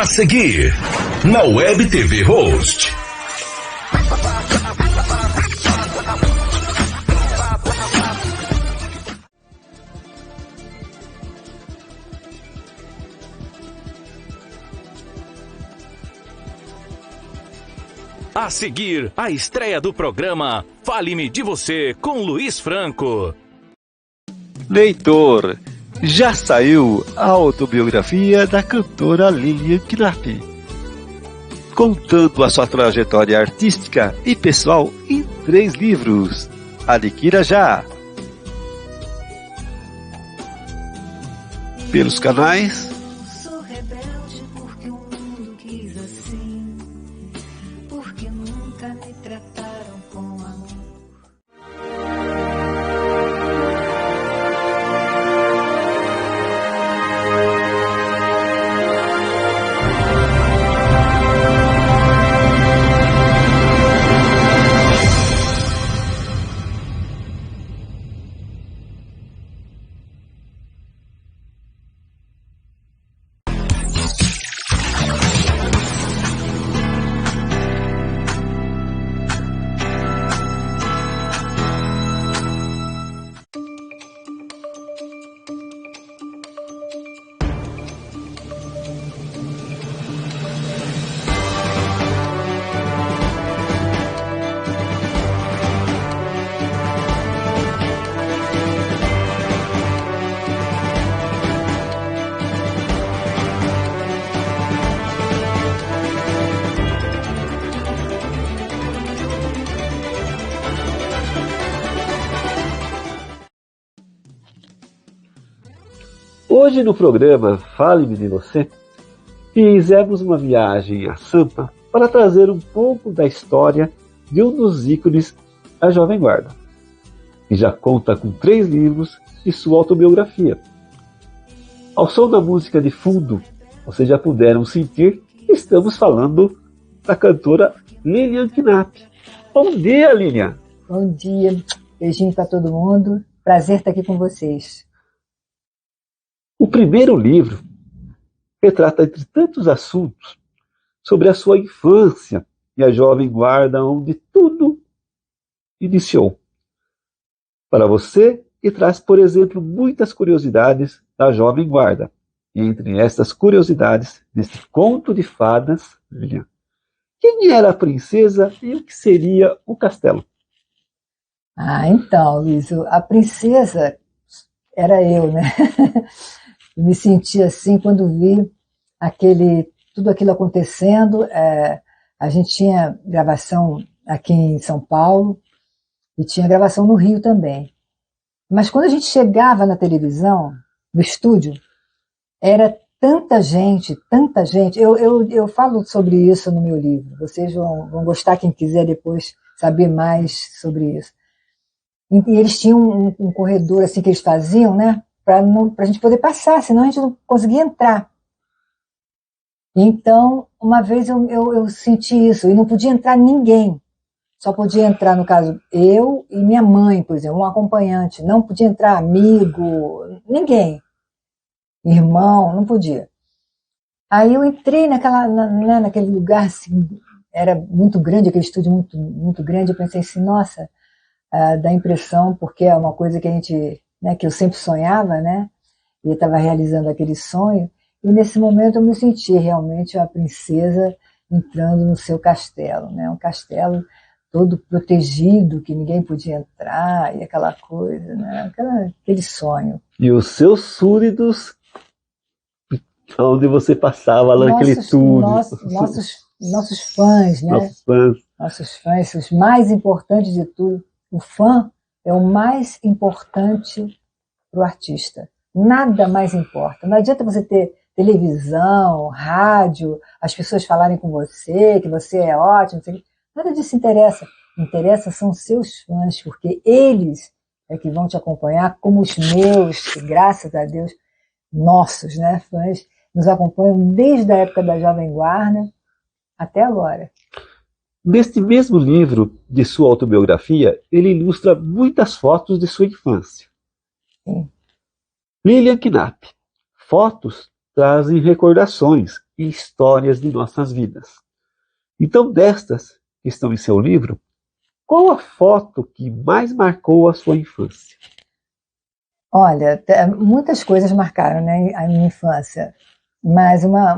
A seguir, na Web TV Host. A seguir, a estreia do programa Fale-me de Você com Luiz Franco. Leitor, já saiu a autobiografia da cantora Lilian Knapp, contando a sua trajetória artística e pessoal em 3 livros. Adquira já! Pelos canais Sou rebelde porque o mundo quis assim, porque nunca me trataram com amor. Hoje no programa Fale-me de Você, fizemos uma viagem a Sampa para trazer um pouco da história de um dos ícones da Jovem Guarda, que já conta com 3 livros e sua autobiografia. Ao som da música de fundo, vocês já puderam sentir que estamos falando da cantora Lilian Knapp. Bom dia, Lilian! Bom dia, beijinho para todo mundo, prazer estar aqui com vocês. O primeiro livro retrata, entre tantos assuntos, sobre a sua infância e a Jovem Guarda, onde tudo iniciou. Para você, e traz, por exemplo, muitas curiosidades da Jovem Guarda. E entre estas curiosidades, nesse conto de fadas, Lilian, quem era a princesa e o que seria o castelo? Então, Luiz, a princesa era eu, né? Eu me senti assim quando vi tudo aquilo acontecendo. A gente tinha gravação aqui em São Paulo e tinha gravação no Rio também. Mas quando a gente chegava na televisão, no estúdio, era tanta gente, tanta gente. Eu falo sobre isso no meu livro. Vocês vão gostar, quem quiser depois saber mais sobre isso. E eles tinham um corredor assim que eles faziam, né? Para a gente poder passar, senão a gente não conseguia entrar. Então, uma vez eu senti isso, e não podia entrar ninguém. Só podia entrar, no caso, eu e minha mãe, por exemplo, um acompanhante. Não podia entrar amigo, ninguém. Irmão, não podia. Aí eu entrei naquele lugar, assim, era muito grande, aquele estúdio muito, muito grande. Eu pensei assim, nossa, dá impressão, porque é uma coisa que a gente... que eu sempre sonhava, né? E eu estava realizando aquele sonho, e nesse momento eu me senti realmente uma princesa entrando no seu castelo, né? Um castelo todo protegido, que ninguém podia entrar, e aquela coisa, né? Aquele sonho. E os seus súditos, onde você passava naquele túnel. Nossos fãs, né? Nossos fãs, os mais importantes de tudo. O fã é o mais importante para o artista. Nada mais importa. Não adianta você ter televisão, rádio, as pessoas falarem com você, que você é ótimo. Nada disso interessa. Interessa são os seus fãs, porque eles é que vão te acompanhar, como os meus, que graças a Deus, nossos, né, fãs, nos acompanham desde a época da Jovem Guarda até agora. Neste mesmo livro de sua autobiografia, ele ilustra muitas fotos de sua infância. Sim. Lilian Knapp. Fotos trazem recordações e histórias de nossas vidas. Então, destas que estão em seu livro, qual a foto que mais marcou a sua infância? Olha, muitas coisas marcaram, né, a minha infância, mas uma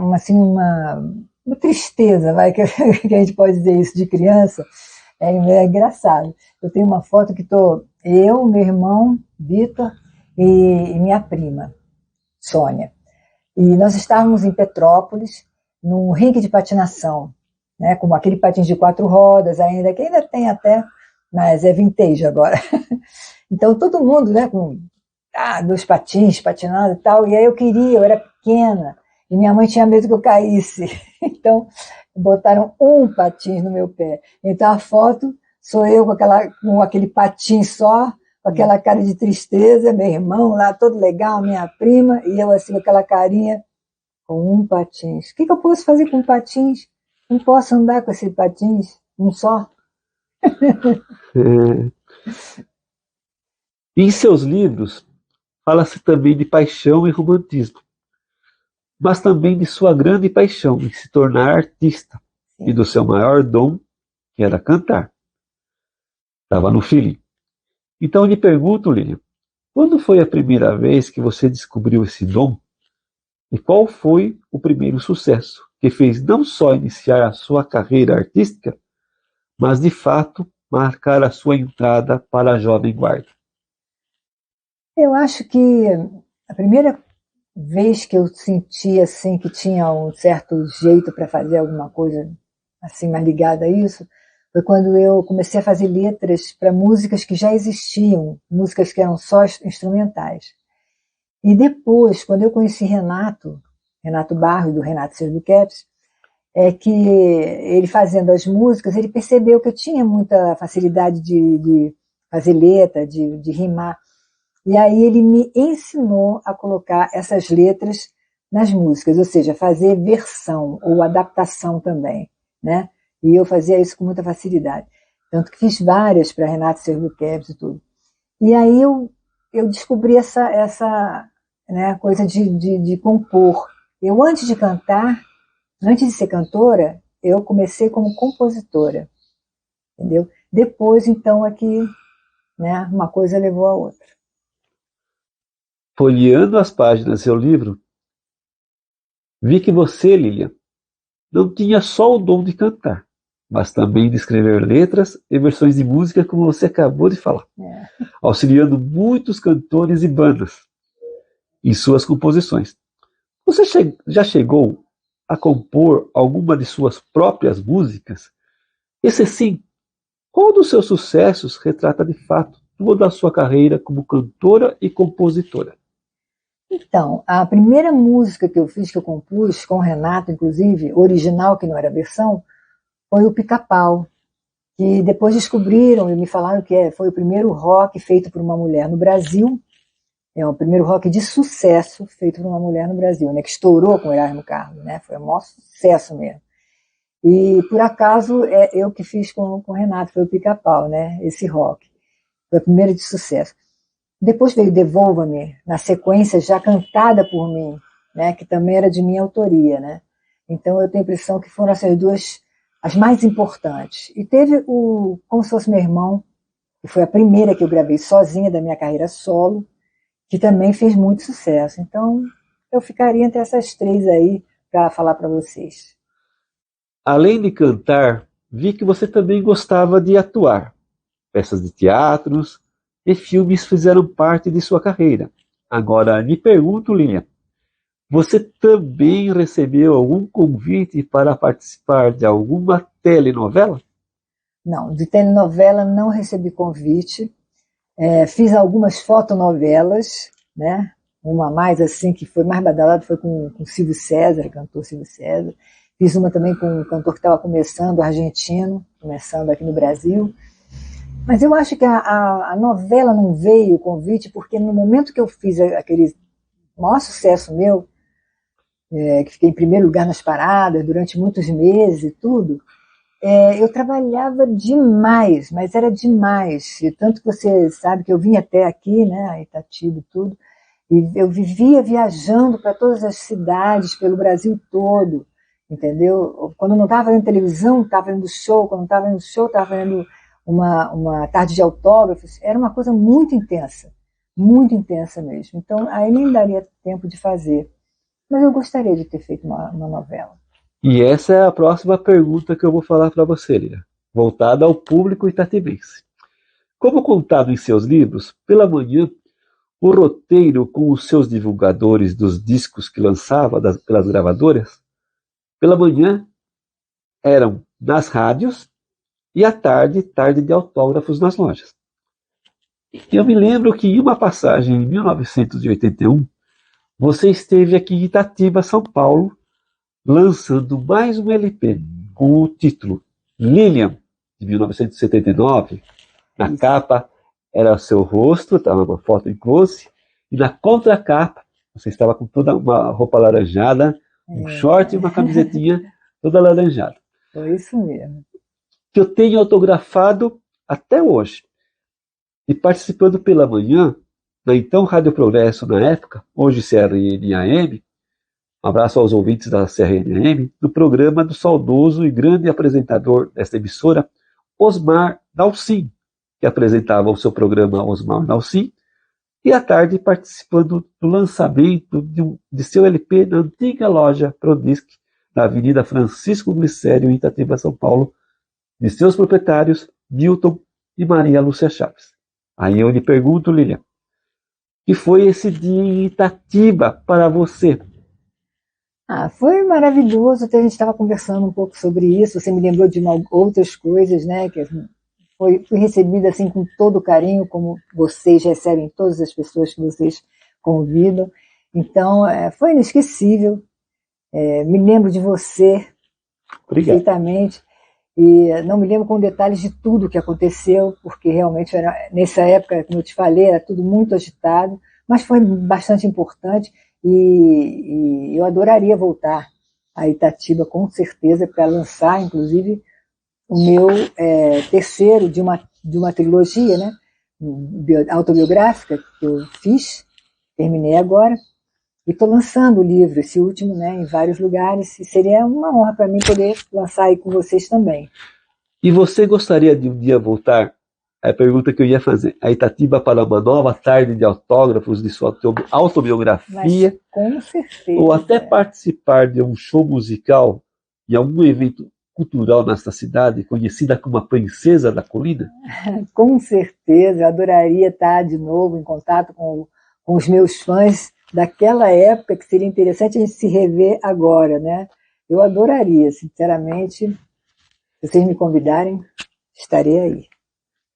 tristeza, vai, que a gente pode dizer isso de criança, é engraçado. Eu tenho uma foto que estou eu, meu irmão, Vitor, e minha prima, Sônia. E nós estávamos em Petrópolis, num ringue de patinação, né, com aquele patins de 4 rodas ainda, que ainda tem até, mas é vintage agora. Então todo mundo, né, com 2 patins patinando e tal, e aí eu era pequena, e minha mãe tinha medo que eu caísse, então botaram um patins no meu pé. Então a foto sou eu com aquele patins só, com aquela cara de tristeza, meu irmão lá todo legal, minha prima, e eu assim com aquela carinha, com um patins. O que eu posso fazer com patins? Não posso andar com esse patins, um só. Em seus livros, fala-se também de paixão e romantismo, mas também de sua grande paixão em se tornar artista e do seu maior dom, que era cantar. Estava no feeling. Então eu lhe pergunto, Lilian, quando foi a primeira vez que você descobriu esse dom? E qual foi o primeiro sucesso que fez não só iniciar a sua carreira artística, mas de fato marcar a sua entrada para a Jovem Guarda? Eu acho que a primeira vez que eu senti assim que tinha um certo jeito para fazer alguma coisa assim mais ligada a isso, foi quando eu comecei a fazer letras para músicas que já existiam, músicas que eram só instrumentais. E depois, quando eu conheci Renato Barros, do Renato Serduqueps, é que ele fazendo as músicas, ele percebeu que eu tinha muita facilidade de fazer letra, de rimar. E aí ele me ensinou a colocar essas letras nas músicas, ou seja, fazer versão ou adaptação também, né? E eu fazia isso com muita facilidade. Tanto que fiz várias para Renato Serduqueps e tudo. E aí eu descobri essa né, coisa de compor. Eu, antes de cantar, antes de ser cantora, eu comecei como compositora, entendeu? Depois, então, é que, né, uma coisa levou a outra. Folheando as páginas do seu livro, vi que você, Lilian, não tinha só o dom de cantar, mas também de escrever letras e versões de música, como você acabou de falar, auxiliando muitos cantores e bandas em suas composições. Você já chegou a compor alguma de suas próprias músicas? E se sim, qual dos seus sucessos retrata de fato toda a sua carreira como cantora e compositora? Então, a primeira música que eu fiz, que eu compus com o Renato, inclusive, original, que não era versão, foi o Pica-Pau, que depois descobriram e me falaram que foi o primeiro rock feito por uma mulher no Brasil, é o primeiro rock de sucesso feito por uma mulher no Brasil, né, que estourou com o Erasmo Carlos, né, foi um maior sucesso mesmo. E, por acaso, eu que fiz com o Renato, foi o Pica-Pau, né, esse rock, foi a primeira de sucesso. Depois veio Devolva-me, na sequência já cantada por mim, né, que também era de minha autoria, né. Então eu tenho a impressão que foram essas duas as mais importantes. E teve o Como Se Fosse Meu Irmão, que foi a primeira que eu gravei sozinha da minha carreira solo, que também fez muito sucesso. Então eu ficaria entre essas 3 aí para falar para vocês. Além de cantar, vi que você também gostava de atuar. Peças de teatros e filmes fizeram parte de sua carreira. Agora, me pergunto, Linha, você também recebeu algum convite para participar de alguma telenovela? Não, de telenovela não recebi convite. Fiz algumas fotonovelas, né? Uma mais assim, que foi mais badalada, foi com Silvio César, cantor Silvio César. Fiz uma também com um cantor que estava começando, argentino, começando aqui no Brasil. Mas eu acho que a novela não veio o convite, porque no momento que eu fiz aquele maior sucesso meu, que fiquei em primeiro lugar nas paradas durante muitos meses e tudo, eu trabalhava demais, mas era demais. E tanto que você sabe que eu vim até aqui, né, a Itatiba e tudo, E eu vivia viajando para todas as cidades, pelo Brasil todo, entendeu? Quando eu não estava vendo televisão, estava vendo show, quando não estava vendo show, estava vendo uma tarde de autógrafos. Era uma coisa muito intensa mesmo. Então, aí nem daria tempo de fazer. Mas eu gostaria de ter feito uma novela. E essa é a próxima pergunta que eu vou falar para você, Lilian, voltada ao público itatibense. Como contado em seus livros, pela manhã, o roteiro com os seus divulgadores dos discos que lançava pelas gravadoras, pela manhã eram nas rádios e à tarde de autógrafos nas lojas. E eu me lembro que em uma passagem em 1981, você esteve aqui em Itatiba, São Paulo, lançando mais um LP com o título Lilian, de 1979. Na capa era o seu rosto, estava uma foto em close, e na contracapa você estava com toda uma roupa alaranjada, um short e uma camisetinha toda alaranjada. Foi isso mesmo. Que eu tenho autografado até hoje. E participando pela manhã, na então Rádio Progresso na época, hoje CRN-AM, um abraço aos ouvintes da CRN-AM, no programa do saudoso e grande apresentador desta emissora, Osmar Dalcin, que apresentava o seu programa Osmar Dalcin, e à tarde participando do lançamento de seu LP na antiga loja Prodisc, na Avenida Francisco Glicério, em Itatiba, São Paulo, de seus proprietários, Milton e Maria Lúcia Chaves. Aí eu lhe pergunto, Lilian, que foi esse dia em Itatiba para você? Foi maravilhoso, até a gente estava conversando um pouco sobre isso, você me lembrou de outras coisas, né, que fui recebida assim com todo carinho, como vocês recebem todas as pessoas que vocês convidam. Então, foi inesquecível. Me lembro de você perfeitamente. E não me lembro com detalhes de tudo que aconteceu, porque realmente nessa época, como eu te falei, era tudo muito agitado, mas foi bastante importante e eu adoraria voltar a Itatiba, com certeza, para lançar, inclusive, o meu terceiro de uma trilogia, né, autobiográfica que eu fiz, terminei agora, e estou lançando o livro, esse último, né, em vários lugares, e seria uma honra para mim poder lançar aí com vocês também. E você gostaria de um dia voltar, é a pergunta que eu ia fazer, a Itatiba para uma nova tarde de autógrafos de sua autobiografia? Mas, com certeza. Ou até participar de um show musical em algum evento cultural nesta cidade, conhecida como a Princesa da Colina? Com certeza, eu adoraria estar de novo em contato com os meus fãs daquela época, que seria interessante a gente se rever agora, né? Eu adoraria, sinceramente. Se vocês me convidarem, estarei aí.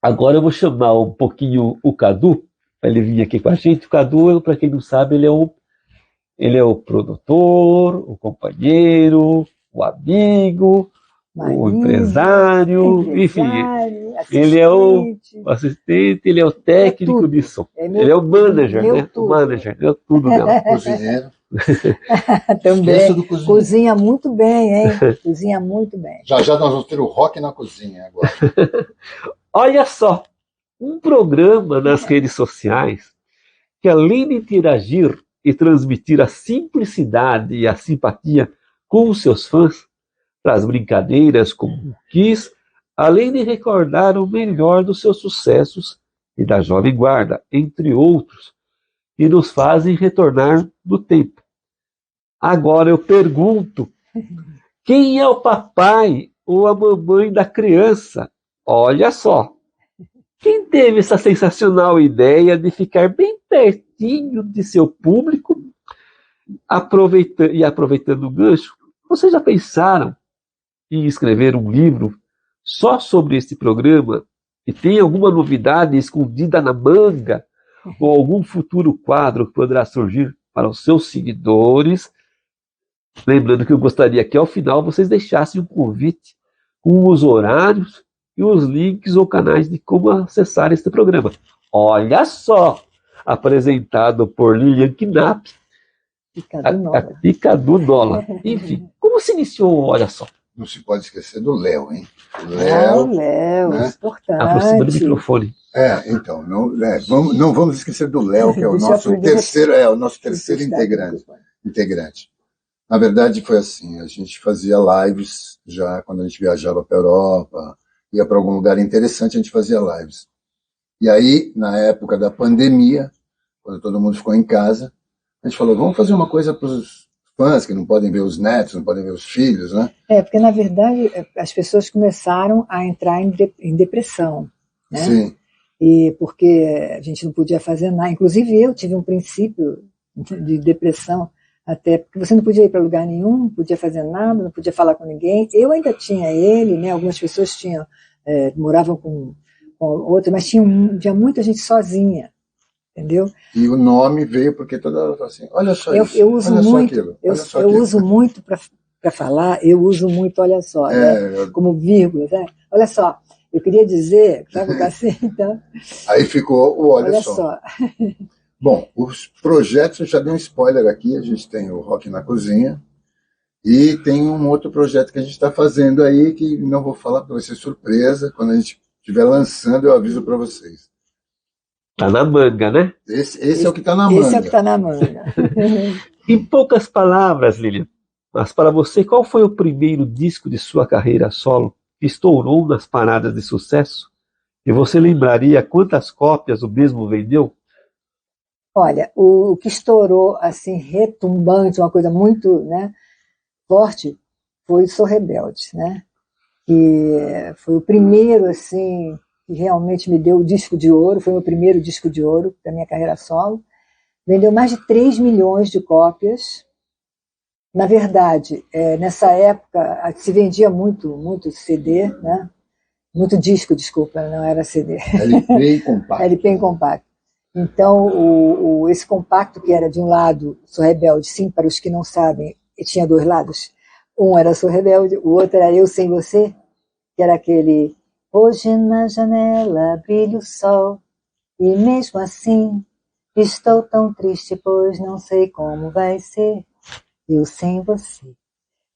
Agora eu vou chamar um pouquinho o Cadu, para ele vir aqui com a gente. O Cadu, para quem não sabe, ele é o produtor, o companheiro, o amigo, o empresário, enfim, ele é o assistente, ele é o técnico de som. Ele é o manager, né? Tudo. O manager, é tudo dela. Cozinheiro. Também. Cozinha muito bem, hein? Cozinha muito bem. Já nós vamos ter o rock na cozinha agora. Olha só, um programa nas redes sociais que, além de interagir e transmitir a simplicidade e a simpatia com os seus fãs, traz brincadeiras como quis, além de recordar o melhor dos seus sucessos e da Jovem Guarda, entre outros, e nos fazem retornar no tempo. Agora eu pergunto, quem é o papai ou a mamãe da criança? Olha só, quem teve essa sensacional ideia de ficar bem pertinho de seu público, aproveitando o gancho, vocês já pensaram em escrever um livro só sobre este programa e tem alguma novidade escondida na manga ou algum futuro quadro que poderá surgir para os seus seguidores? Lembrando que eu gostaria que ao final vocês deixassem um convite com os horários e os links ou canais de como acessar este programa. Olha só, apresentado por Lilian Knapp e Cadu Nola. E Cadu Nola. Enfim, como se iniciou, olha só? não se pode esquecer do Léo, hein? O Léo, Léo, né? Aproxima do importante. microfone. Então, não vamos esquecer do Léo, que é o Deixa eu nosso aprender terceiro integrante. Na verdade, foi assim, a gente fazia lives já quando a gente viajava para a Europa, ia para algum lugar interessante, a gente fazia lives. E aí, na época da pandemia, quando todo mundo ficou em casa, a gente falou, vamos fazer uma coisa para os fãs que não podem ver os netos, não podem ver os filhos, né? Porque na verdade as pessoas começaram a entrar em depressão, né? Sim. E porque a gente não podia fazer nada. Inclusive eu tive um princípio de depressão, até porque você não podia ir para lugar nenhum, não podia fazer nada, não podia falar com ninguém. Eu ainda tinha ele, né? Algumas pessoas tinham, moravam com outra, mas tinha muita gente sozinha, entendeu? E o nome veio porque toda hora fala assim, olha só isso, Eu uso olha muito, só aquilo. eu uso muito para falar, eu uso muito, olha só, né? Como vírgula, né? Olha só, eu queria dizer, sabe assim, então. Aí ficou o olha só. Só. Bom, os projetos, eu já dei um spoiler aqui, a gente tem o Rock na Cozinha, e tem um outro projeto que a gente está fazendo aí, que não vou falar porque vai ser surpresa, quando a gente estiver lançando eu aviso para vocês. Tá na manga, né? Esse é o que está na manga. Esse é o que está na manga. Em poucas palavras, Lilian, mas para você, qual foi o primeiro disco de sua carreira solo que estourou nas paradas de sucesso? E você lembraria quantas cópias o mesmo vendeu? Olha, o que estourou assim, retumbante, uma coisa muito, né, forte, foi o Sou Rebelde, né? Que foi o primeiro, assim, que realmente me deu o disco de ouro, foi o meu primeiro disco de ouro da minha carreira solo. Vendeu mais de 3 milhões de cópias. Na verdade, nessa época se vendia muito CD, né? Muito disco, desculpa, não era CD. LP e compacto. LP em compacto. Então, esse compacto que era de um lado, Sou Rebelde, sim, para os que não sabem, tinha 2 lados. Um era Sou Rebelde, o outro era Eu Sem Você, que era aquele hoje na janela brilha o sol, e mesmo assim estou tão triste, pois não sei como vai ser eu sem você.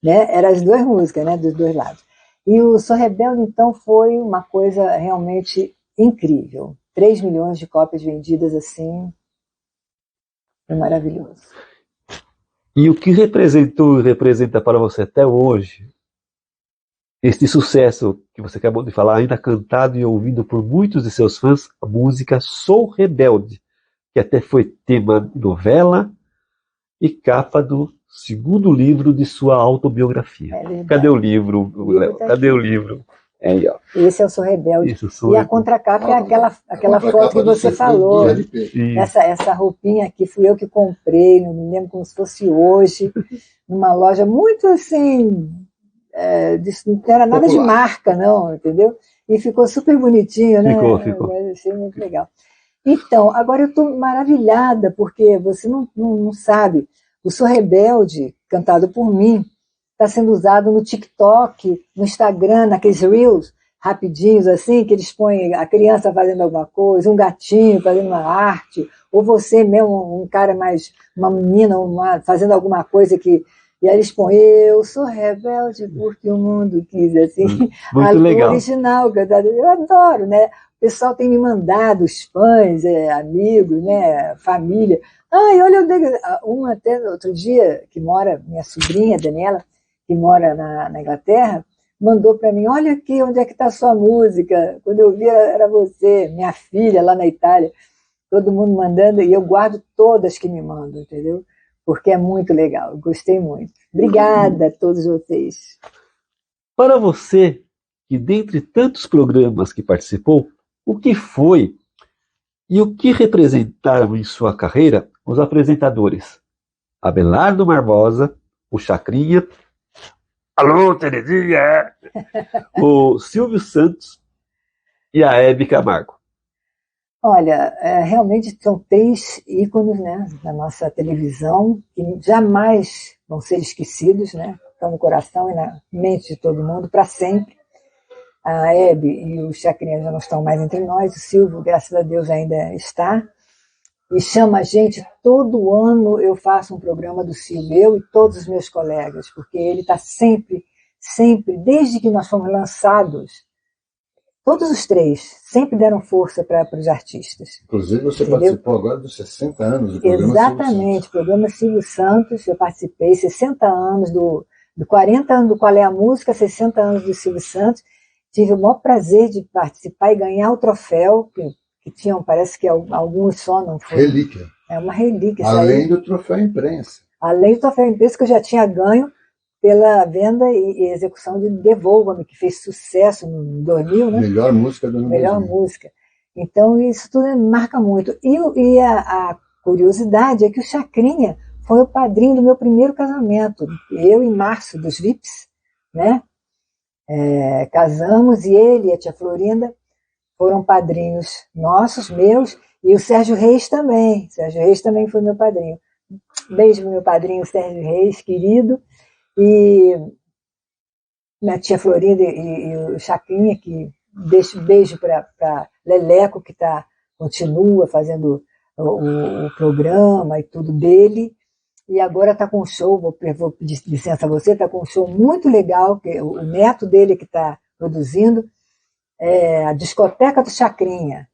Né? Eram as 2 músicas, né, dos 2 lados. E o Sou Rebelde, então, foi uma coisa realmente incrível. 3 milhões de cópias vendidas assim, foi maravilhoso. E o que representou e representa para você até hoje este sucesso que você acabou de falar, ainda cantado e ouvido por muitos de seus fãs, a música Sou Rebelde, que até foi tema de novela e capa do 2º livro de sua autobiografia. Cadê o livro, Léo? Cadê o livro? Aí, ó. Esse é o Sou Rebelde. Isso, Sou e Rebelde. a contracapa é aquela foto que você falou. Essa roupinha aqui fui eu que comprei, não me lembro como se fosse hoje, numa loja muito assim, não era nada de marca, não, entendeu? E ficou super bonitinho, né? Ficou. Eu achei muito legal. Então, agora eu estou maravilhada, porque você não sabe, o Sou Rebelde, cantado por mim, está sendo usado no TikTok, no Instagram, naqueles Reels rapidinhos, assim, que eles põem a criança fazendo alguma coisa, um gatinho fazendo uma arte, ou você mesmo, um cara mais, uma menina fazendo alguma coisa que... E aí eles põem, eu sou rebelde porque o mundo quis, assim. Muito legal. Original, eu adoro, né? O pessoal tem me mandado, os fãs, amigos, né? Família. E olha, até outro dia, que mora, minha sobrinha, Daniela, que mora na Inglaterra, mandou para mim, olha aqui, onde é que está a sua música? Quando eu vi, era você, minha filha, lá na Itália. Todo mundo mandando, e eu guardo todas que me mandam, entendeu? Porque é muito legal, eu gostei muito. Obrigada a todos vocês. Para você, que dentre tantos programas que participou, o que foi e o que representaram em sua carreira os apresentadores Abelardo Barbosa, o Chacrinha, alô, Terezinha, o Silvio Santos e a Hebe Camargo? Olha, realmente são 3 ícones, né, da nossa televisão, que jamais vão ser esquecidos, né? Estão no coração e na mente de todo mundo para sempre. A Hebe e o Chacrinha já não estão mais entre nós, o Silvio, graças a Deus, ainda está. E chama a gente, todo ano eu faço um programa do Silvio, eu e todos os meus colegas, porque ele está sempre sempre, desde que nós fomos lançados, todos os três sempre deram força para os artistas. Inclusive, você Entendeu? participou agora dos 60 anos do programa Exatamente, o programa Silvio Santos, eu participei, 60 anos do 40 anos do Qual é a Música, 60 anos do Silvio Santos. Tive o maior prazer de participar e ganhar o troféu, que tinham, parece que alguns só não foi. Relíquia. É uma relíquia. Além do troféu imprensa. Além do troféu imprensa que eu já tinha ganho pela venda e execução de Devolva-me, que fez sucesso em 2000, né? Melhor música do ano. Melhor música. Então, isso tudo marca muito. E a curiosidade é que o Chacrinha foi o padrinho do meu primeiro casamento. Eu, em março, dos VIPs, né? Casamos, e ele e a tia Florinda foram padrinhos nossos, meus, e o Sérgio Reis também. Sérgio Reis também foi meu padrinho. Beijo pro meu padrinho Sérgio Reis, querido. E minha tia Florinda e o Chacrinha, que deixo beijo para Leleco, que continua fazendo o programa e tudo dele. E agora está com um show, vou pedir licença a você, está com um show muito legal, que o neto dele que está produzindo, a discoteca do Chacrinha.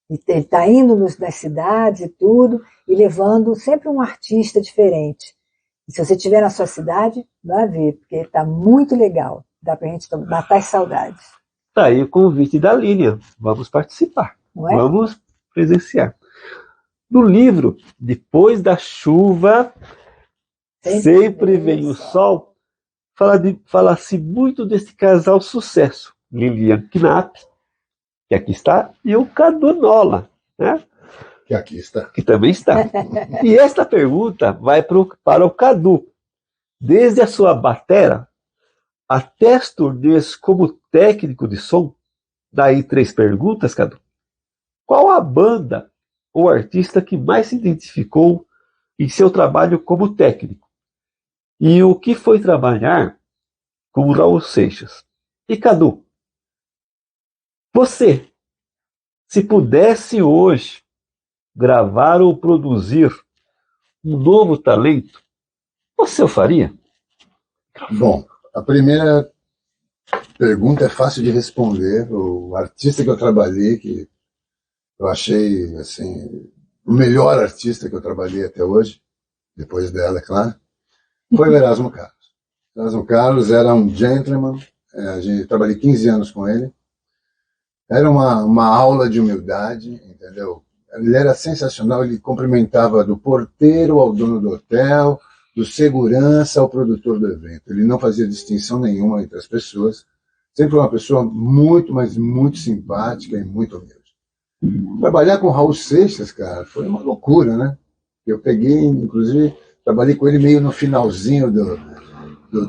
Ele está indo nas cidades e tudo, e levando sempre um artista diferente. E se você estiver na sua cidade, vai ver, porque está muito legal. Dá para a gente matar as saudades. Tá aí o convite da Lilian. Vamos participar. Não é? Vamos presenciar. No livro, Depois da Chuva, Sempre Vem o Sol, fala-se muito desse casal sucesso. Lilian Knapp, que aqui está, e o Cadu Nola, né? Que aqui está. Que também está. E esta pergunta vai para o Cadu. Desde a sua batera até as turnês como técnico de som, daí 3 perguntas, Cadu. Qual a banda ou artista que mais se identificou em seu trabalho como técnico? E o que foi trabalhar com o Raul Seixas? E Cadu, você, se pudesse hoje gravar ou produzir um novo talento, você o faria? Bom, a primeira pergunta é fácil de responder. O artista que eu trabalhei, que eu achei assim, o melhor artista que eu trabalhei até hoje, depois dela, é claro, foi o Erasmo Carlos. O Erasmo Carlos era um gentleman, trabalhei 15 anos com ele. Era uma aula de humildade, entendeu? Ele era sensacional, ele cumprimentava do porteiro ao dono do hotel, do segurança ao produtor do evento. Ele não fazia distinção nenhuma entre as pessoas. Sempre foi uma pessoa muito, mas muito simpática e muito humilde. Trabalhar com o Raul Seixas, cara, foi uma loucura, né? Eu peguei, inclusive, trabalhei com ele meio no finalzinho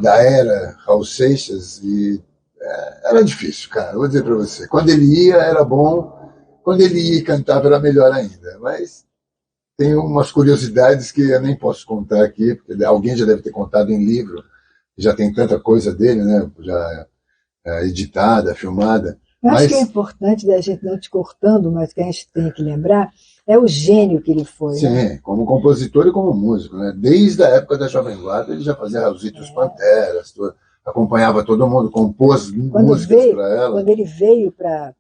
da era Raul Seixas e era difícil, cara, vou dizer para você. Quando ele ia, era bom. Quando ele ia e cantava, era melhor ainda. Mas tem umas curiosidades que eu nem posso contar aqui, porque alguém já deve ter contado em livro. Já tem tanta coisa dele, né? Já editada, filmada. Eu acho que é importante, da gente não te cortando, mas que a gente tem que lembrar, é o gênio que ele foi. Sim, né? Como compositor e como músico. Né? Desde a época da Jovem Guarda, ele já fazia Raulzito e os Panteras, acompanhava todo mundo, compôs músicas para ela. Quando ele veio para...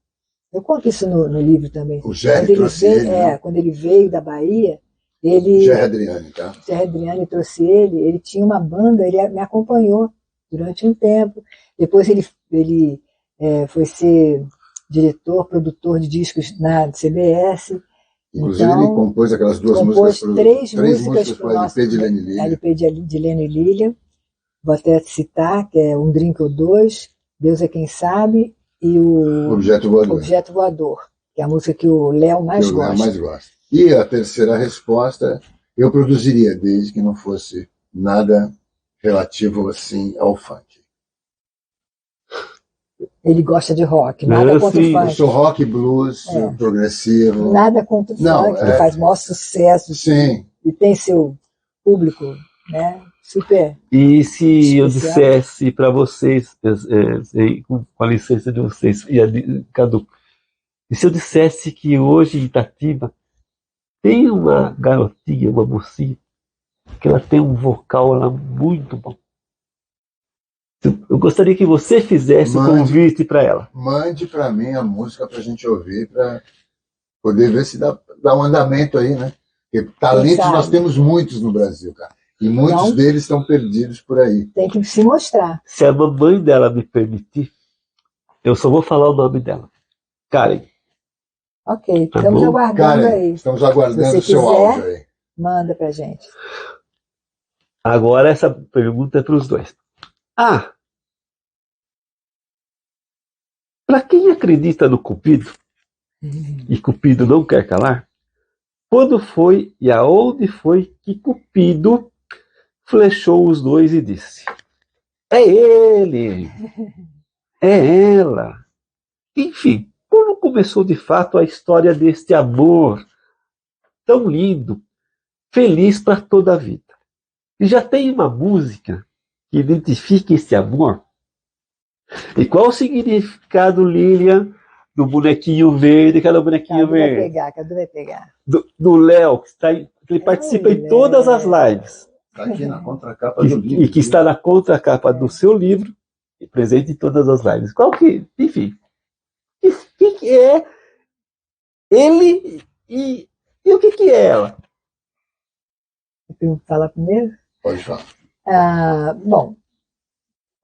Eu conto isso no livro também. O Jerry trouxe ele. Né? Quando ele veio da Bahia, ele... Jerry Adriani, tá? Jerry Adriani trouxe ele tinha uma banda, ele me acompanhou durante um tempo. Depois ele foi ser diretor, produtor de discos na CBS. Inclusive então, ele compôs aquelas duas músicas. Três músicas para o LP de Lene Lilian. LP de Lene Lilian. Vou até citar, que é Um Drink ou Dois, Deus é Quem Sabe, e o Objeto Voador, que é a música que o Léo mais gosta. E a terceira resposta, eu produziria, desde que não fosse nada relativo assim ao funk. Ele gosta de rock, nada contra o funk. Eu sou rock, blues, progressivo. Nada contra o funk, ele faz maior sucesso. Sim. E tem seu público, né? Super. E se especial. Eu dissesse para vocês, com a licença de vocês, Cadu, e se eu dissesse que hoje em Itatiba tem uma garotinha, uma mocinha, que ela tem um vocal lá muito bom. Eu gostaria que você fizesse o convite para ela. Mande para mim a música para a gente ouvir, para poder ver se dá um andamento aí, né? Porque talentos nós temos muitos no Brasil, cara. E muitos deles estão perdidos por aí. Tem que se mostrar. Se a mamãe dela me permitir, eu só vou falar o nome dela. Karen. Ok, estamos aguardando Karen, aí. Estamos aguardando o seu áudio aí. Manda pra gente. Agora essa pergunta é para os dois. Para quem acredita no Cupido, e Cupido não quer calar, quando foi e aonde foi que Cupido flechou os dois e disse: é ele, é ela. Enfim, como começou de fato a história deste amor tão lindo, feliz para toda a vida. E já tem uma música que identifica esse amor. E qual o significado, Lilian, do bonequinho verde, cada bonequinho verde? Cadu vai pegar. Do Léo, que ele participa em todas as lives. Está aqui na contracapa do livro. E que está na contracapa do seu livro, e presente em todas as lives. Qual que, enfim, que é ele e o que é ela? Eu falar primeiro? Pode falar. Bom,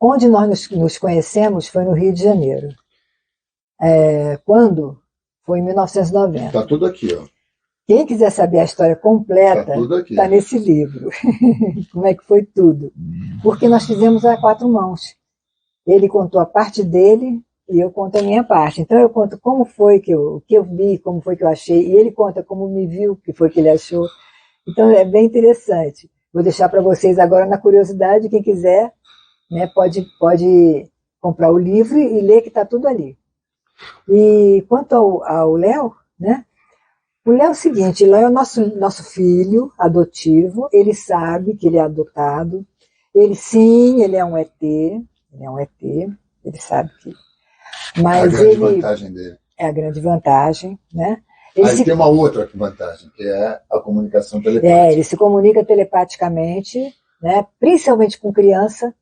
onde nós nos conhecemos foi no Rio de Janeiro. Quando? Foi em 1990. Está tudo aqui, ó. Quem quiser saber a história completa, está nesse livro. Como é que foi tudo. Porque nós fizemos a quatro mãos. Ele contou a parte dele e eu conto a minha parte. Então eu conto como foi que eu vi, como foi que eu achei, e ele conta como me viu, o que foi que ele achou. Então é bem interessante. Vou deixar para vocês agora na curiosidade, quem quiser, né, pode comprar o livro e ler que está tudo ali. E quanto ao Léo, né? O Léo é o seguinte, o Léo é o nosso filho adotivo, ele sabe que ele é adotado, ele é um ET, ele sabe que... Mas a grande vantagem dele. É a grande vantagem, né? Tem uma outra vantagem, que é a comunicação telepática. Ele se comunica telepaticamente, né? Principalmente com criança.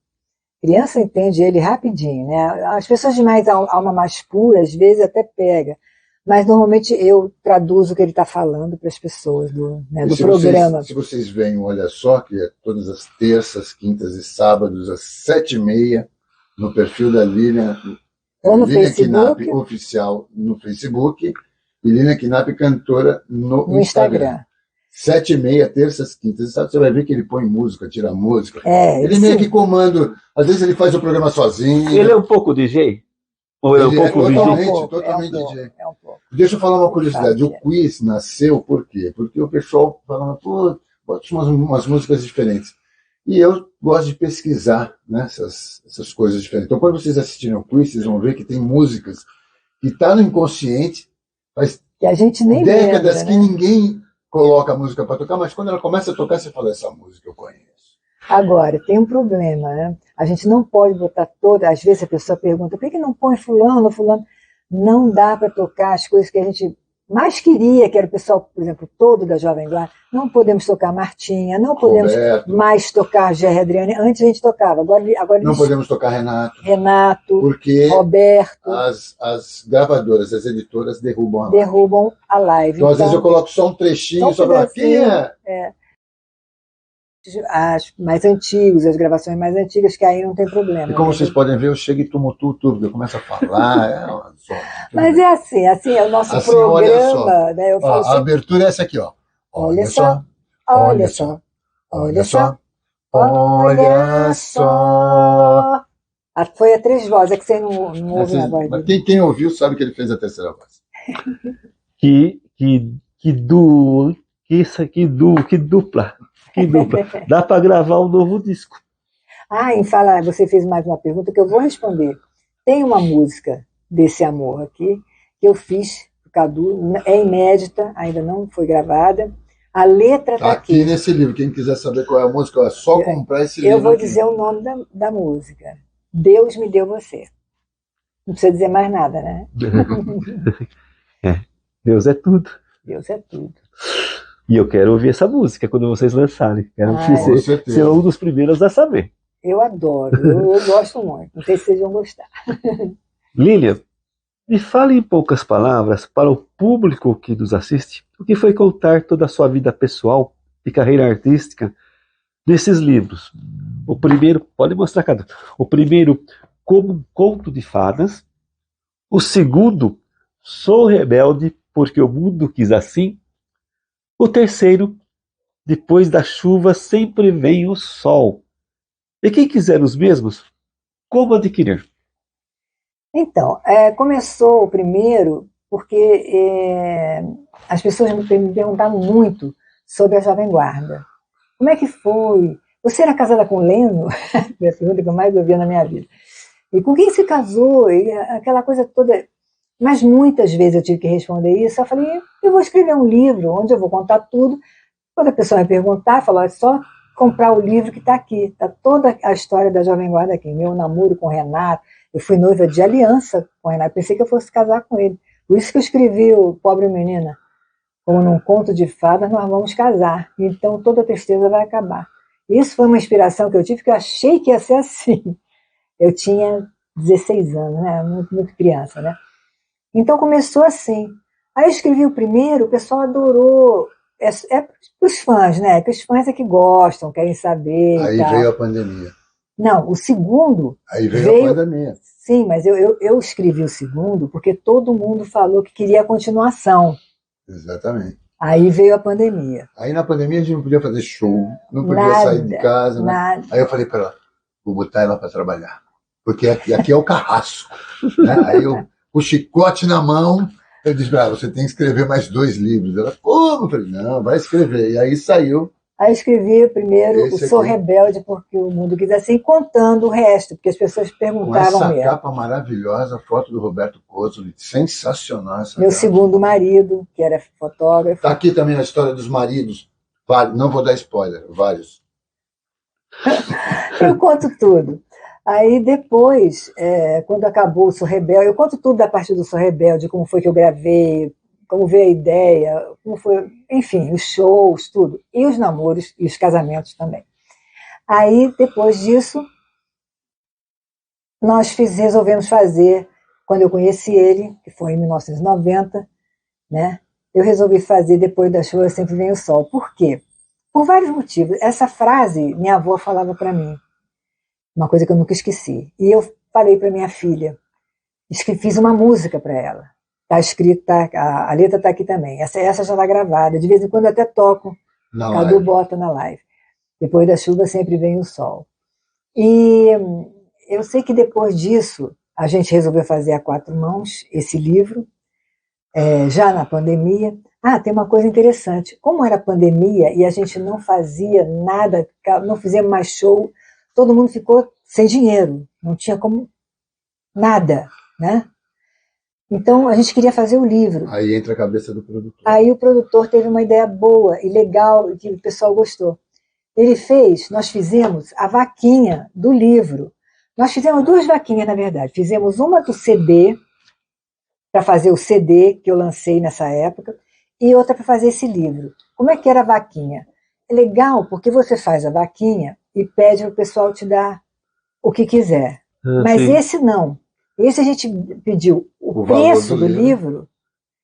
Criança entende ele rapidinho, né? As pessoas de mais alma mais pura, às vezes até pega. Mas normalmente eu traduzo o que ele está falando para as pessoas do programa. Se vocês veem, olha só, que é todas as terças, quintas e sábados, às 7h30, no perfil da Lilian, ou no Lilian Facebook, Knapp oficial no Facebook, e Lilian Knapp cantora no Instagram. 7h30, terças, quintas e sábados, você vai ver que ele põe música, tira música. Ele meio que comanda, às vezes ele faz o programa sozinho. Ele é um pouco DJ? Ou ele é um pouco DJ? Totalmente DJ. Deixa eu falar uma curiosidade. O quiz nasceu por quê? Porque o pessoal falava, bota umas músicas diferentes. E eu gosto de pesquisar, né, essas coisas diferentes. Então, quando vocês assistirem o quiz, vocês vão ver que tem músicas que estão no inconsciente, faz que a gente nem décadas lembra, que né? Ninguém coloca a música para tocar, mas quando ela começa a tocar, você fala, essa música eu conheço. Agora, tem um problema, né? A gente não pode botar toda... Às vezes a pessoa pergunta, por que não põe fulano? Não dá para tocar as coisas que a gente mais queria, que era o pessoal, por exemplo, todo da Jovem Guarda. Não podemos tocar Martinha, não podemos mais tocar Gerry Adriane. Antes a gente tocava, agora não podemos tocar Renato, porque Roberto. As gravadoras, as editoras derrubam a live. Então, às vezes eu coloco só um trechinho, só para quem é. As mais antigas, as gravações mais antigas, que aí não tem problema. E como vocês podem ver, eu chego e tumultuo tudo, eu começo a falar. Mas é assim é o nosso programa. Né? A abertura é essa aqui, ó. Olha só, olha só, olha só, olha só. Foi a 3 vozes, é que você não ouve a voz dele. Quem ouviu sabe que ele fez a 3ª voz. Que dupla. Que dupla. Dá para gravar um novo disco. Em falar, você fez mais uma pergunta que eu vou responder. Tem uma música desse amor aqui que eu fiz pro Cadu, é inédita, ainda não foi gravada. A letra está aqui. Nesse livro, quem quiser saber qual é a música, é só comprar esse livro. Eu vou dizer o nome da música. Deus me deu você. Não precisa dizer mais nada, né? Deus é tudo. Deus é tudo. E eu quero ouvir essa música quando vocês lançarem. Quero ser um dos primeiros a saber. Eu adoro, eu gosto muito. Não sei se vocês vão gostar. Lilian, me fale em poucas palavras, para o público que nos assiste, o que foi contar toda a sua vida pessoal e carreira artística nesses livros. O primeiro, pode mostrar cada. O primeiro, Como um Conto de Fadas. O segundo, Sou Rebelde porque o Mundo Quis Assim. O terceiro, Depois da Chuva Sempre Vem o Sol. E quem quiser os mesmos, como adquirir? Então, começou o primeiro porque as pessoas me perguntavam muito sobre a Jovem Guarda. Como é que foi? Você era casada com o Leno? Foi a pergunta que eu mais ouvia na minha vida. E com quem se casou? E aquela coisa toda. Mas muitas vezes eu tive que responder isso. Eu falei, eu vou escrever um livro onde eu vou contar tudo. Quando a pessoa vai perguntar, eu falo, é só comprar o livro que está aqui. Está toda a história da Jovem Guarda aqui. Meu namoro com o Renato. Eu fui noiva de aliança com o Renato. Pensei que eu fosse casar com ele. Por isso que eu escrevi o Pobre Menina. Como num conto de fadas, nós vamos casar. Então toda a tristeza vai acabar. Isso foi uma inspiração que eu tive, que eu achei que ia ser assim. Eu tinha 16 anos, né? Muito criança, né? Então começou assim. Aí eu escrevi o primeiro, o pessoal adorou. É para os fãs, né? Que os fãs é que gostam, querem saber. Aí veio a pandemia. Não, o segundo. Aí veio a pandemia. Sim, mas eu escrevi o segundo porque todo mundo falou que queria a continuação. Exatamente. Aí veio a pandemia. Aí na pandemia a gente não podia fazer show, não podia Nada, sair de casa. Nada. Né? Aí eu falei para ela, vou botar ela para trabalhar. Porque aqui é o carrasco. Né? Aí eu, com o chicote na mão, eu disse, você tem que escrever mais 2 livros. Ela, como? Eu falei, não, vai escrever. E aí saiu. Aí eu escrevi primeiro o Sou Rebelde porque o Mundo Quis Assim, contando o resto, porque as pessoas perguntavam com essa mesmo. Capa maravilhosa, foto do Roberto Couto, sensacional essa Meu capa. segundo marido, que era fotógrafo. Está aqui também a história dos maridos. Não vou dar spoiler, vários. Eu conto tudo. Aí depois, quando acabou o Sou Rebelde, eu conto tudo da parte do Sou Rebelde, como foi que eu gravei, como veio a ideia, como foi, enfim, os shows, tudo. E os namoros e os casamentos também. Aí, depois disso, nós resolvemos fazer, quando eu conheci ele, que foi em 1990, né? Eu resolvi fazer Depois da Chuva Sempre Vem o Sol. Por quê? Por vários motivos. Essa frase, minha avó falava para mim, uma coisa que eu nunca esqueci. E eu falei para minha filha, fiz uma música para ela. Está escrita, a letra está aqui também. Essa já está gravada. De vez em quando eu até toco. Cadu bota na live. Depois da chuva sempre vem o sol. E eu sei que depois disso, a gente resolveu fazer a 4 mãos, esse livro, já na pandemia. Tem uma coisa interessante. Como era pandemia e a gente não fazia nada, não fizemos mais show, todo mundo ficou sem dinheiro. Não tinha como nada, né? Então, a gente queria fazer o livro. Aí entra a cabeça do produtor. Aí o produtor teve uma ideia boa e legal, e que o pessoal gostou. Nós fizemos a vaquinha do livro. Nós fizemos 2 vaquinhas, na verdade. Fizemos uma do CD, para fazer o CD que eu lancei nessa época, e outra para fazer esse livro. Como é que era a vaquinha? É legal, porque você faz a vaquinha e pede para o pessoal te dar o que quiser. Mas sim. Esse não. Esse a gente pediu o preço do livro,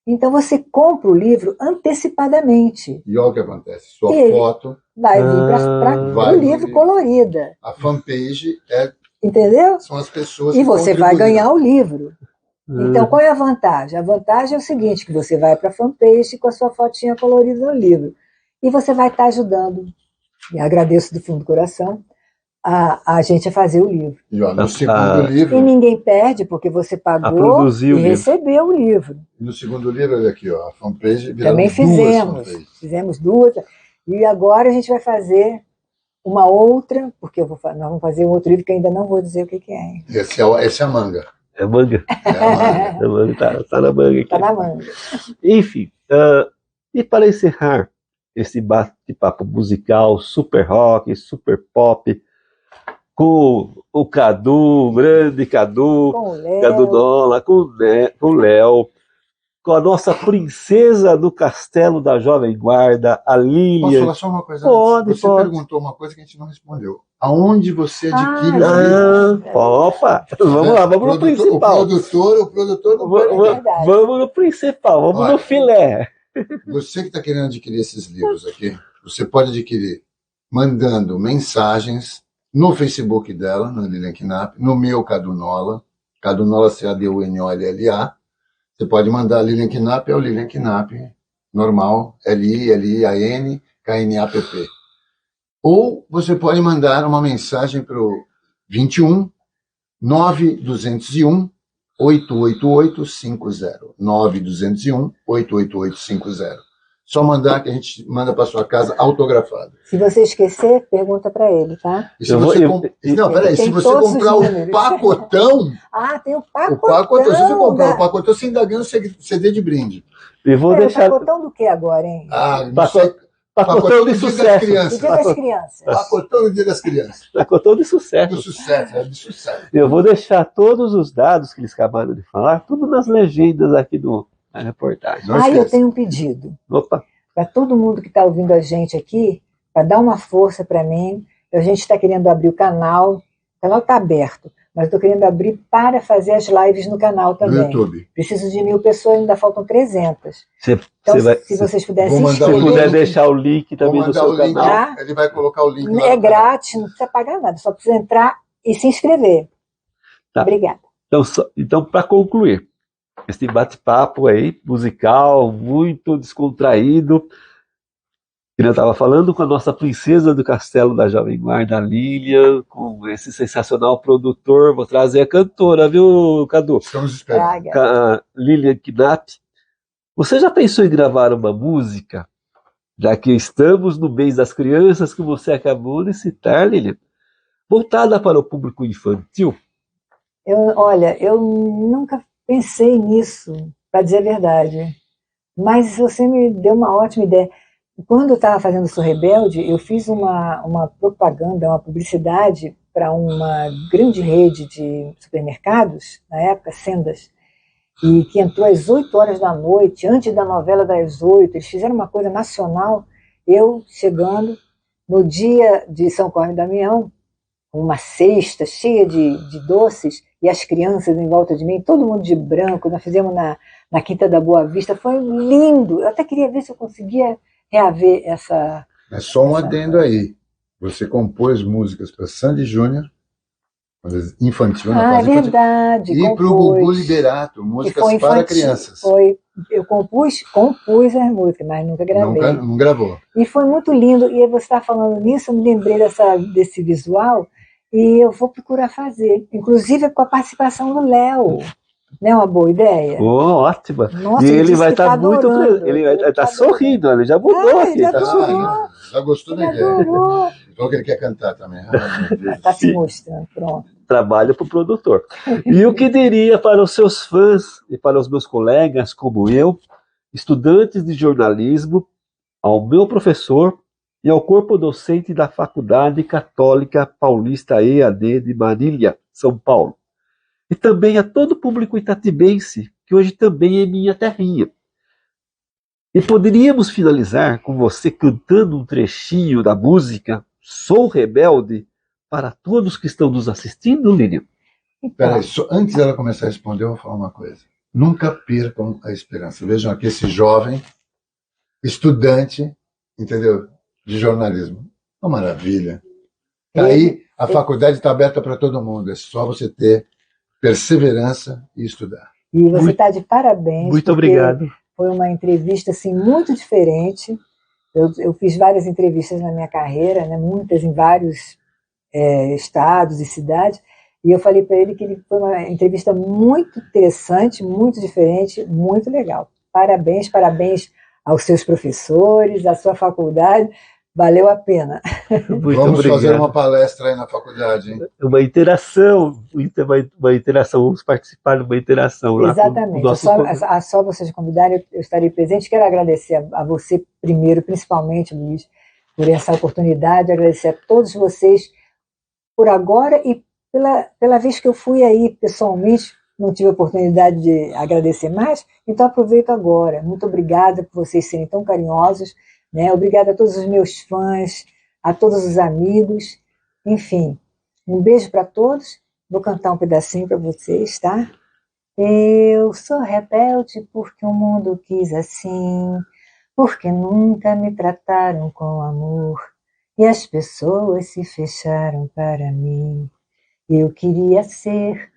então você compra o livro antecipadamente. E olha o que acontece, sua foto vai vir para o livro colorida. A fanpage entendeu? São as pessoas que você vai ganhar o livro. Então, qual é a vantagem? A vantagem é o seguinte, que você vai para a fanpage com a sua fotinha colorida no livro. E você vai estar ajudando, e agradeço do fundo do coração, a gente a fazer o livro. E no segundo livro... E ninguém perde, porque você pagou e recebeu o livro. E no segundo livro, olha aqui, a fanpage... Também fizemos 2. E agora a gente vai fazer uma outra, porque nós vamos fazer um outro livro que ainda não vou dizer o que é. Hein? Esse é a manga. É a manga. É a manga, tá na manga aqui. Tá na manga. Enfim, e para encerrar esse bate-papo musical, super rock, super pop, com o Cadu, o grande Cadu, com o Léo. Cadu Dola, com o Léo. com a nossa princesa do Castelo da Jovem Guarda, a Posso Lilian. falar só uma coisa? Pode, Você pode. perguntou uma coisa que a gente não respondeu. Aonde você adquire os livros? Opa, vamos lá, vamos no principal. O produtor não perde ninguém. Vamos no principal, vamos Olha, no filé. Você que está querendo adquirir esses livros aqui, você pode adquirir mandando mensagens no Facebook dela, no Lilian Knapp, no meu Cadunola, Cadunola Cadunolla. Você pode mandar Lilian Knapp, é o Lilian Knapp, normal, Lian Knapp. Ou você pode mandar uma mensagem para o 21 9201 88850. 9201 88850. Só mandar que a gente manda para sua casa autografado. Se você esquecer, pergunta para ele, tá? E se você Não, peraí, se você comprar o pacotão. Tem o pacotão. O pacotão, se você comprar o pacotão, você ainda ganha um CD de brinde. E vou deixar. O pacotão do que agora, hein? Pacotão de sucesso. Do Dia das Crianças. Pacotão do Dia das Crianças. Pacotão de sucesso. Do sucesso, de sucesso. Eu vou deixar todos os dados que eles acabaram de falar, tudo nas legendas aqui na reportagem. Eu tenho um pedido. Opa. Para todo mundo que está ouvindo a gente aqui, para dar uma força para mim, a gente está querendo abrir o canal está aberto, mas estou querendo abrir para fazer as lives no canal também. No YouTube. Preciso de 1.000 pessoas, ainda faltam 300. Se vocês puderem se inscrever. Se puder deixar o link também do seu canal. Ele vai colocar o link lá. É grátis, não precisa pagar nada, só precisa entrar e se inscrever. Tá. Obrigada. Então para concluir, esse bate-papo aí, musical, muito descontraído, que eu estava falando com a nossa princesa do Castelo da Jovem Guarda, a Lilian, com esse sensacional produtor. Vou trazer a cantora, viu, Cadu? Estamos esperando. Lilian Knapp. Você já pensou em gravar uma música, já que estamos no mês das crianças, que você acabou de citar, Lilian, voltada para o público infantil? Eu nunca pensei nisso, para dizer a verdade. Mas você me deu uma ótima ideia. Quando eu estava fazendo Sou Rebelde, eu fiz uma propaganda, uma publicidade para uma grande rede de supermercados, na época, Sendas, e que entrou às 8 horas da noite, antes da novela das 8. Eles fizeram uma coisa nacional. Eu chegando no dia de São Cosme e Damião, uma cesta cheia de doces, e as crianças em volta de mim, todo mundo de branco. Nós fizemos na Quinta da Boa Vista, foi lindo. Eu até queria ver se eu conseguia reaver essa... É só um adendo aí. Você compôs músicas para Sandy Júnior, infantil, na fase infantil, verdade. E para o Gugu Liberato, músicas para crianças. Eu compus as músicas, mas nunca gravei. Não gravou. E foi muito lindo. E você está falando nisso, eu me lembrei desse visual, e eu vou procurar fazer, inclusive com a participação do Léo. Não é uma boa ideia? Ótima. Nossa, e ele vai estar muito adorando. Ele vai estar sorrindo, ele já mudou aqui. Já gostou da ideia. Então ele quer cantar também. Está se mostrando, pronto. Trabalho para o produtor. E o que diria para os seus fãs e para os meus colegas como eu, estudantes de jornalismo, ao meu professor e ao corpo docente da Faculdade Católica Paulista EAD de Marília, São Paulo? E também a todo o público itatibense, que hoje também é minha terrinha. E poderíamos finalizar com você cantando um trechinho da música Sou Rebelde para todos que estão nos assistindo, Lilian? Peraí, antes dela começar a responder, eu vou falar uma coisa. Nunca percam a esperança. Vejam aqui esse jovem, estudante, entendeu? De jornalismo. Uma maravilha. Aí a faculdade está aberta para todo mundo. É só você ter perseverança e estudar. E você está de parabéns. Muito obrigado. Foi uma entrevista assim, muito diferente. Eu fiz várias entrevistas na minha carreira, né, muitas em vários estados e cidades, e eu falei para ele que foi uma entrevista muito interessante, muito diferente, muito legal. Parabéns, parabéns aos seus professores, à sua faculdade. Valeu a pena. Vamos fazer uma palestra aí na faculdade, hein? Uma interação, vamos participar de uma interação lá. Exatamente. Só vocês convidarem, eu estarei presente. Quero agradecer a você primeiro, principalmente, Luiz, por essa oportunidade, agradecer a todos vocês por agora e pela vez que eu fui aí pessoalmente não tive a oportunidade de agradecer mais, então aproveito agora. Muito obrigada por vocês serem tão carinhosos, né? Obrigada a todos os meus fãs, a todos os amigos, enfim, um beijo para todos. Vou cantar um pedacinho para vocês, tá? Eu sou rebelde porque o mundo quis assim, porque nunca me trataram com amor e as pessoas se fecharam para mim. Eu queria ser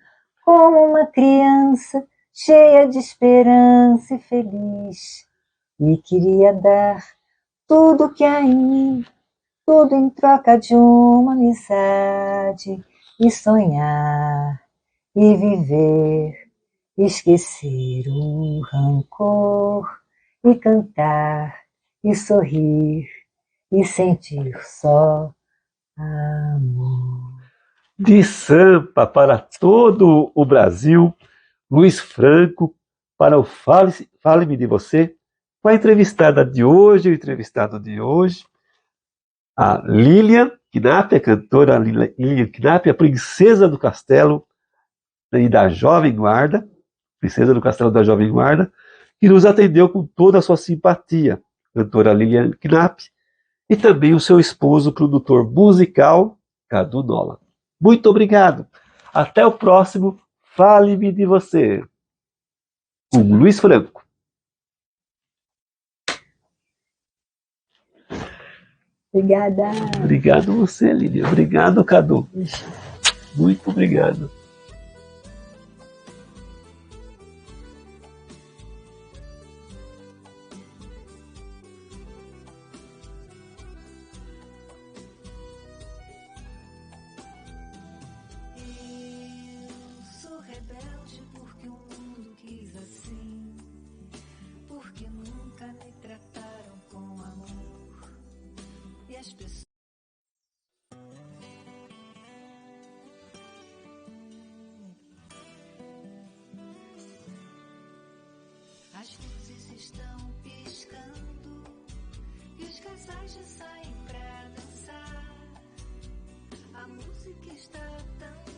como uma criança cheia de esperança e feliz, e queria dar tudo que há em mim, tudo em troca de uma amizade, e sonhar e viver, esquecer o rancor e cantar e sorrir e sentir só amor. De Sampa para todo o Brasil, Luiz Franco, para o Fale-me de Você, com a entrevistada de hoje, o entrevistado de hoje, a Lilian Knapp, a cantora Lilian Knapp, a princesa do castelo e da Jovem Guarda, princesa do castelo da Jovem Guarda, que nos atendeu com toda a sua simpatia, cantora Lilian Knapp, e também o seu esposo, produtor musical, Cadu Nola. Muito obrigado. Até o próximo Fale-me de Você, com Luiz Franco. Obrigada. Obrigado você, Lilian. Obrigado, Cadu. Muito obrigado. As luzes estão piscando e os casais já saem pra dançar. A música está tão